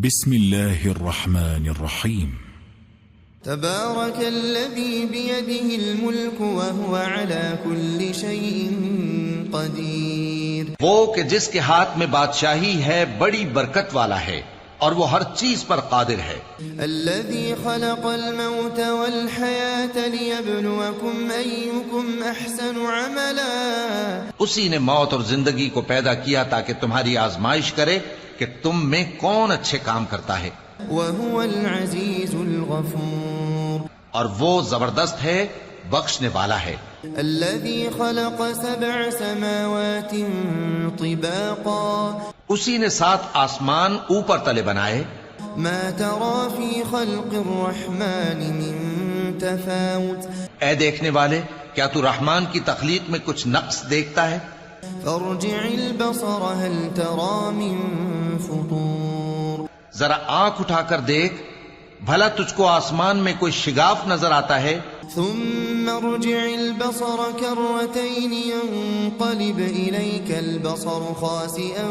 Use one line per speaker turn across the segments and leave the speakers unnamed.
بسم الله الرحمن الرحيم
تبارك الذي بيده الملك وهو على كل شيء قدير.
وہ کہ جس کے ہاتھ میں بادشاہی ہے بڑی برکت والا ہے اور وہ ہر چیز پر قادر ہے.
الذي خلق الموت والحياة ليبلوكم أيكم أحسن عملا.
اسی نے موت اور زندگی کو پیدا کیا تاکہ تمہاری آزمائش کرے کہ تم میں کون اچھے کام کرتا ہے.
وهو العزيز الغفور.
اور وہ زبردست ہے بخشنے والا ہے.
الذي خلق 7 سماوات طباقا.
اسی نے 7 آسمان اوپر تلے بنائے.
ما ترى في خلق الرحمن من تفاوت.
اے دیکھنے والے، کیا تو رحمان کی تخلیق میں کچھ نقص دیکھتا ہے؟
فارجع البصر هل ترى من فطور.
ذرا آنکھ اٹھا کر دیکھ، بھلا تجھ کو آسمان میں کوئی شگاف نظر آتا ہے؟
ثم ارجع البصر كرتين ينقلب إليك البصر خاسئا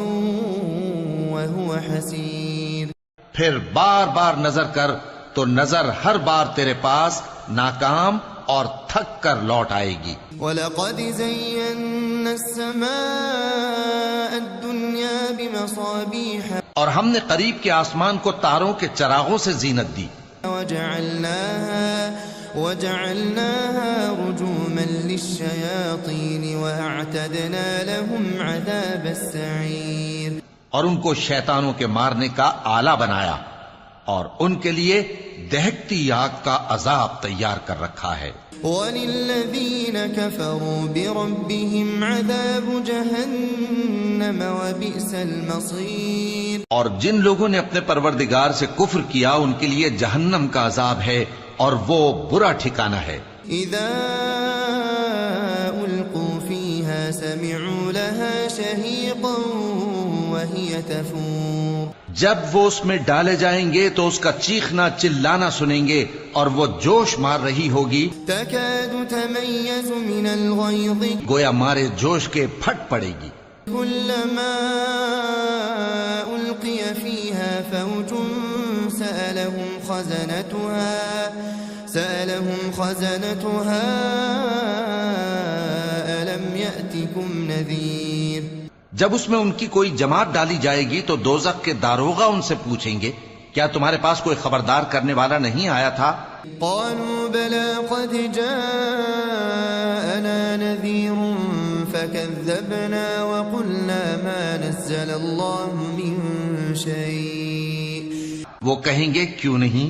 وهو حسير.
پھر بار بار نظر کر تو نظر ہر بار تیرے پاس ناکام اور تھک کر لوٹ آئے گی.
وَلَقَدْ زَيَّنَّا السَّمَاءَ الدُّنْيَا بِمَصَابِيحَ.
اور ہم نے قریب کے آسمان کو تاروں کے چراغوں سے زینت دی.
وَجَعَلْنَاهَا رُجُومًا لِلشَّيَاطِينِ وَأَعْتَدْنَا لَهُمْ عَذَابَ السَّعِيرِ.
اور ان کو شیطانوں کے مارنے کا آلہ بنایا اور ان کے لیے دہکتی آگ کا عذاب تیار کر رکھا ہے.
وَلِلَّذِينَ كَفَرُوا بِرَبِّهِمْ عَذَابُ جَهَنَّمَ وَبِئْسَ الْمَصِيرُ.
اور جن لوگوں نے اپنے پروردگار سے کفر کیا ان کے لیے جہنم کا عذاب ہے اور وہ برا ٹھکانہ ہے.
اذا القوا فيها سمعوا لها شهيقا وهي تفور.
جب وہ اس میں ڈالے جائیں گے تو اس کا چیخنا چلانا سنیں گے اور وہ جوش مار رہی ہوگی.
تكاد تميز من الغيظ.
گویا مارے جوش کے پھٹ پڑے گی.
كلما ألقي فيها فوج سألهم خزنتها ألم يأتكم نذير.
جب اس میں ان کی کوئی جماعت ڈالی جائے گی تو دوزخ کے داروغہ ان سے پوچھیں گے کیا تمہارے پاس کوئی خبردار کرنے والا نہیں آیا تھا؟
قالوا بلى قد جاءنا نذير فكذبنا وقلنا ما نزل الله من شيء.
وہ کہیں گے کیوں نہیں،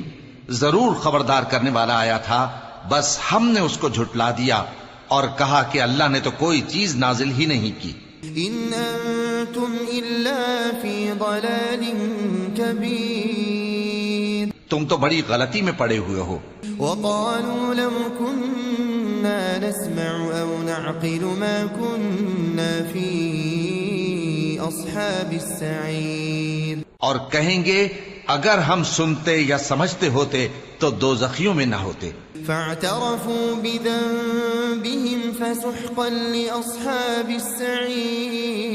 ضرور خبردار کرنے والا آیا تھا، بس ہم نے اس کو جھٹلا دیا اور کہا کہ اللہ نے تو کوئی چیز نازل ہی نہیں کی.
ان انتم الا فی ضلال کبیر.
تم تو بڑی غلطی میں پڑے ہوئے ہو.
وقالوا لو كنا نسمع او نعقل ما كنا في اصحاب السعیر.
اور کہیں گے اگر ہم سنتے یا سمجھتے ہوتے تو دوزخیوں میں نہ ہوتے.
فاعترفوا بذنبهم فسحقا لاصحاب السعیر.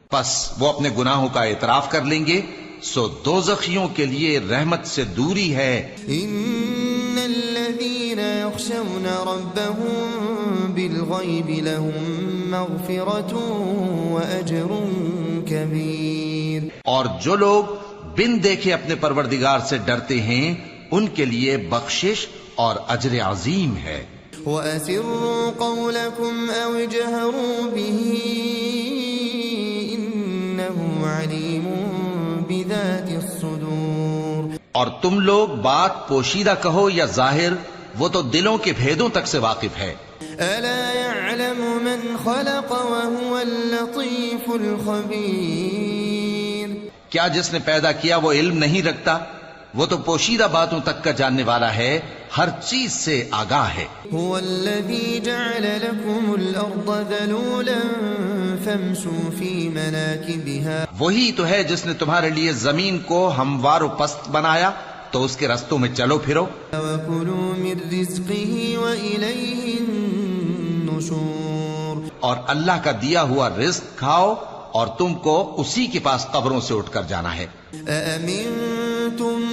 پس وہ اپنے گناہوں کا اعتراف کر لیں گے سو دوزخیوں کے لیے رحمت سے دوری ہے.
ان الذين يخشون ربهم بالغيب لهم مغفرة واجر كبير.
اور جو لوگ بن دیکھے اپنے پروردگار سے ڈرتے ہیں ان کے لیے بخشش اور اجر عظیم ہے.
وَأَسِرُّوا قَوْلَكُمْ أَوْ اجْهَرُوا بِهِ إِنَّهُ عَلِيمٌ بِذَاتِ الصُّدُورِ.
اور تم لوگ بات پوشیدہ کہو یا ظاہر، وہ تو دلوں کے بھیدوں تک سے واقف ہے.
أَلَا يَعْلَمُ مَنْ خَلَقَ وَهُوَ اللَّطِيفُ الْخَبِيرُ.
کیا جس نے پیدا کیا وہ علم نہیں رکھتا؟ وہ تو پوشیدہ باتوں تک کا جاننے والا ہے، ہر چیز سے آگاہ ہے.
هو الذي جعل لكم الأرض ذلولا فامشوا في مناكبها.
وہی تو ہے جس نے تمہارے لیے زمین کو ہموار و پست بنایا تو اس کے رستوں میں چلو پھرو.
وَكُلُوا مِن رِزْقِهِ وَإِلَيْهِ النُّشُورُ.
اور اللہ کا دیا ہوا رزق کھاؤ اور تم کو اسی کے پاس قبروں سے اٹھ کر جانا ہے۔
أأمنتم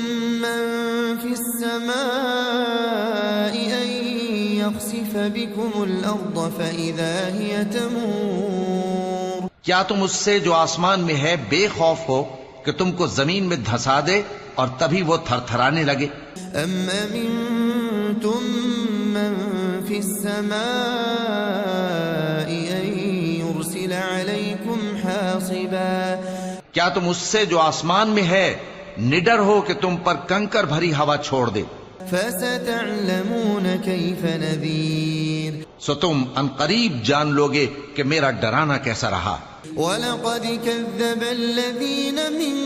من في السماء أن يخسف بكم الأرض فإذا هي تمور؟
کیا تم اس سے جو آسمان میں ہے بے خوف ہو کہ تم کو زمین میں دھسا دے اور تبھی وہ تھر تھرانے لگے؟
أم أمنتم من في السماء أن يرسل عليكم حاصبا؟
کیا تم اس سے جو آسمان میں ہے نڈر ہو کہ تم پر کنکر بھری ہوا چھوڑ دے؟
فستعلمون كيف نذير؟
سو تم ان قریب جان لوگے کہ میرا ڈرانا کیسا رہا۔
وَلَقَدْ كَذَّبَ الَّذِينَ مِن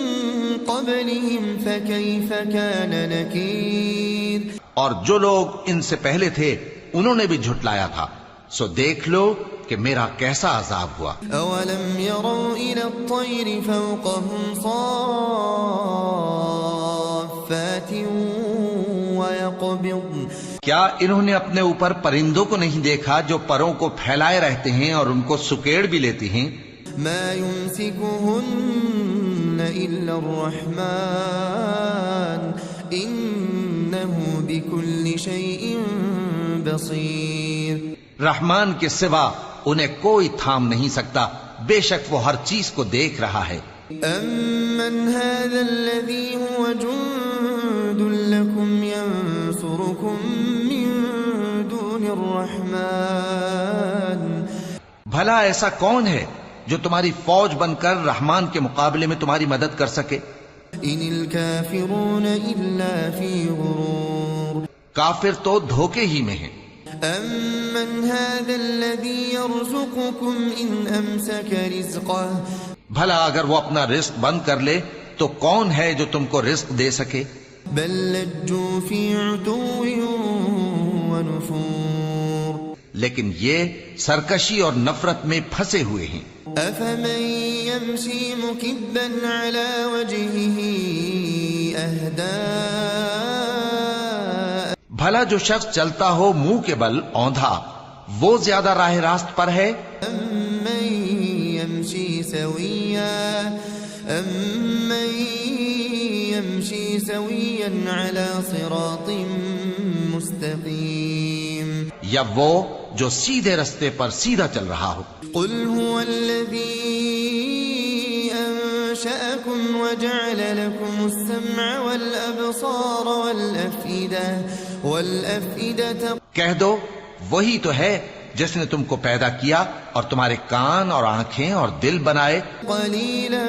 قَبْلِهِمْ فَكَيْفَ كَانَ نَكِيرٌ؟
اور جو لوگ ان سے پہلے تھے انہوں نے بھی جھٹلایا تھا، سو دیکھ لو کہ میرا کیسا عذاب ہوا۔
أَوَلَمْ يَرَوْا إِلَى الطَّيْرِ فَوْقَهُمْ صَافَّاتٍ وَيَقْبِضْنَ؟
کیا انہوں نے اپنے اوپر پرندوں کو نہیں دیکھا جو پروں کو پھیلائے رہتے ہیں اور ان کو سکیڑ بھی لیتی ہیں؟
ما يمسكهن إلا الرحمن إنه بكل شيء بصير۔
رحمان کے سوا انہیں کوئی تھام نہیں سکتا، بے شک وہ ہر چیز کو دیکھ رہا ہے۔
أَمَّنْ هَذَا الَّذِي هُوَ جُندٌ لَكُمْ يَنصُرُكُم مِّن دُونِ الرَّحْمَنِ؟
بھلا ایسا کون ہے جو تمہاری فوج بن کر رحمان کے مقابلے میں تمہاری مدد کر سکے؟
إِنِ الْكَافِرُونَ إِلَّا فِي غُرُورٍ۔
کافر تو دھوکے ہی میں ہیں۔
أَمَّنْ هَذَا الَّذِي يَرْزُقُكُمْ إِنْ أَمْسَكَ رِزْقَهُ؟
بھلا اگر وہ اپنا رزق بند کر لے تو کون ہے جو تم کو رزق دے سکے؟
بل لجوا في عتو ونفور۔
لیکن یہ سرکشی اور نفرت میں پھنسے ہوئے ہیں۔
أفمن يمشي مكبا على وجهه أهدى؟
بھلا جو شخص چلتا ہو منہ کے بل اوندھا وہ زیادہ راہ راست پر ہے؟
أمن يمشي سويا على صراط مستقيم؟
یا وہ جو سیدھے رستے پر سیدھا چل رہا ہو؟
قل هو الذي أنشأكم وجعل لكم السمع والأبصار والأفئدة۔
کہہ دو وہی تو ہے جس نے تم کو پیدا کیا اور تمہارے کان اور آنکھیں اور دل بنائے۔
قليلا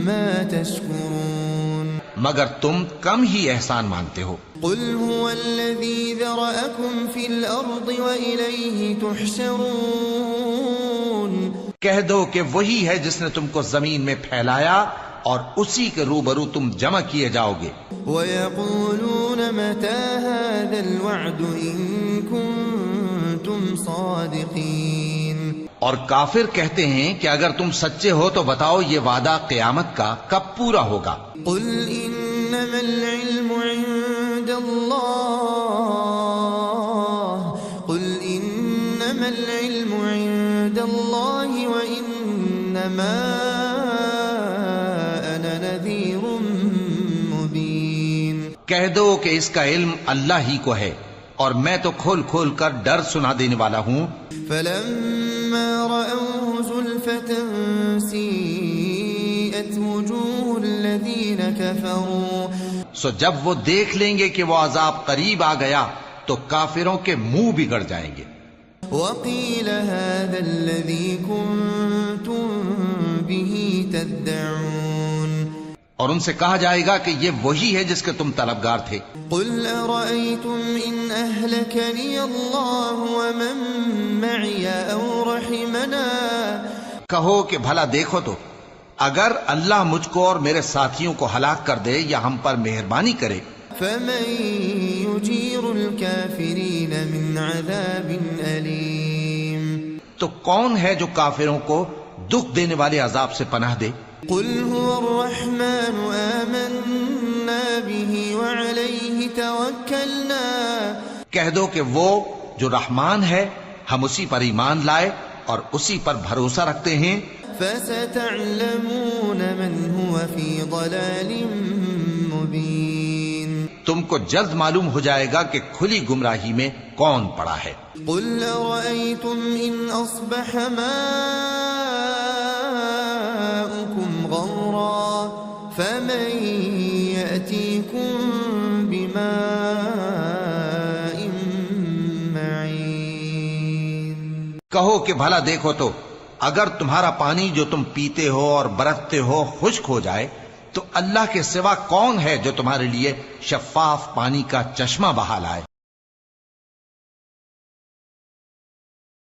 ما تشكرون۔
مگر تم کم ہی احسان مانتے ہو۔
قل هو الذي ذرأكم في الأرض وإليه تحشرون۔
کہہ دو کہ وہی ہے جس نے تم کو زمین میں پھیلایا اور اسی کے روبرو تم جمع کیے جاؤ گے۔
وَيَقُولُونَ مَتَى هَذَا الْوَعْدُ إِن كُنتُمْ صَادِقِينَ۔
اور کافر کہتے ہیں کہ اگر تم سچے ہو تو بتاؤ یہ وعدہ قیامت کا کب پورا ہوگا؟
قُلْ إِنَّمَا الْعِلْمُ عِندَ اللَّهِ قُلْ إِنَّمَا الْعِلْمُ عِندَ اللَّهِ وَإِنَّمَا أَنَا نَذِيرٌ مُبِينٌ۔
کہہ دو کہ اس کا علم اللہ ہی کو ہے اور میں تو کھول کھول کر ڈر سنا دینے والا ہوں۔
فَلَمَّا رَأَوْهُ زُلْفَةً سِيئَتْ وُجُوهُ الَّذِينَ كَفَرُوا۔
سو جب وہ دیکھ لیں گے کہ وہ عذاب قریب آ گیا تو کافروں کے منہ بگڑ جائیں گے۔
وَقِيلَ هَذَا الَّذِي كُنتُم بِهِ تَدَّعُونَ۔
اور ان سے کہا جائے گا کہ یہ وہی ہے جس کے تم طلبگار تھے۔
قُلْ أَرَأَيْتُمْ إِنْ أَهْلَكَنِيَ اللَّهُ وَمَن مَّعِيَ أَوْ رَحِمَنَا۔
کہو کہ بھلا دیکھو تو اگر اللہ مجھ کو اور میرے ساتھیوں کو ہلاک کر دے یا ہم پر مہربانی کرے،
فَمَن يُجِيرُ الْكَافِرِينَ مِنْ عَذَابٍ أَلِيمٍ۔
تو کون ہے جو کافروں کو دکھ دینے والے عذاب سے پناہ دے؟
قُلْ هُوَ الرَّحْمَنُ آمَنَّا بِهِ وَعَلَيْهِ تَوَكَّلْنَا۔
کہہ دو کہ وہ جو رحمان ہے ہم اسی پر ایمان لائے اور اسی پر بھروسہ رکھتے ہیں۔
فستعلمون من هو في ضلال مبين
تم کو جلد معلوم ہو جائے گا کہ کھلی گمراہی میں کون پڑا ہے۔
قل أرأيتم إن أصبح ماؤكم غورا فمن يأتيكم بماء معين۔
کہو کہ بھلا دیکھو تو اگر تمہارا پانی جو تم پیتے ہو اور برتتے ہو خشک ہو جائے تو اللہ کے سوا کون ہے جو تمہارے لیے شفاف پانی کا چشمہ بہا لائے؟